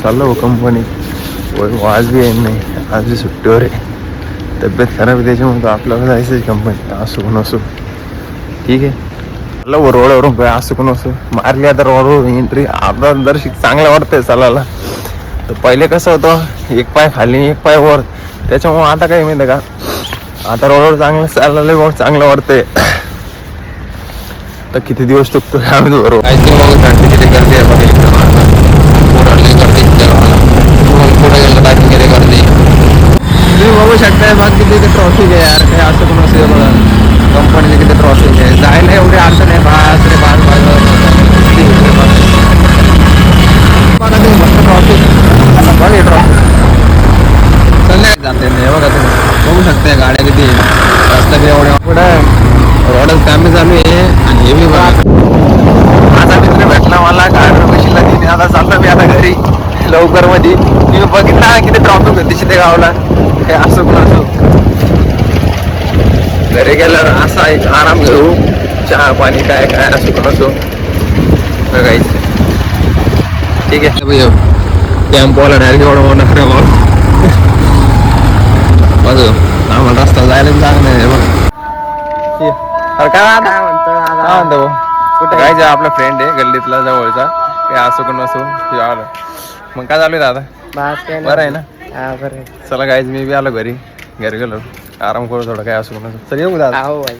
चाललो हो कंपनीत. आज बी येईन नाही, आज बी सुट्टीवर आहे. तब्येत खराब आहे त्याच्यामुळे तर आपल्याला जायचं आहे कंपनीत. असो नसो ठीक आहे. चाललो हो रोडवरून काय असो नसो मारली आता रोडवर एंट्री. आता दर्शक चांगलं वाटतंय चालायला. तर पहिले कसं होतं एक पाय खाली एक पाय वर, त्याच्यामुळे आता काही माहिती का आता रोडवर चांगलं चाललं चांगलं वाटतंय. तर किती दिवस टिकतो आम्ही बरोबर काय ते बघू किती गर्दी आहे बघा इकडे पुढे गेलं टाकी किती गर्दी तुम्ही बघू शकताय. मग किती ट्रॉफिक आहे यार, काही असं पण असेल बघा कंपनीचे किती ट्रॉफिक आहे. जायला एवढी अडचण आहे. बास रे बास बघा तुम्ही मस्त ट्रॉफिक बघा ट्रॉफिक चालले जाते नाही बघा तुम्ही बघू शकताय गाड्या किती रस्ता बी एवढ्या पुढं रोडच कामी चालू आहे. आणि हे बी माझा मित्र भेटला मला गाडी बशीला तिने आता चाललो मी आता घरी लवकर मध्ये. मी बघितला किती ट्रॉफिक होती तिथे गावला. हे असं पण असो घरी गेल्यावर असा एक आराम घेऊ चहा पाणी काय काय असो पण असो बघायचं ठीक आहे. भैया टेम्पोला डायरेक्ट एवढा मोठा खरं बघ आम्हाला रस्ता जायला चांगला आहे बघ. अरे काय म्हणतो कुठे काय जा आपला फ्रेंड आहे गल्लीतला जवळचा काय असो पण असो आलं. मग काय चालू आहे दादा बरं आहे ना. चला काय मी बी आलो घरी गेलो आराम करू थोडं काय असो पण चल येऊ दादा.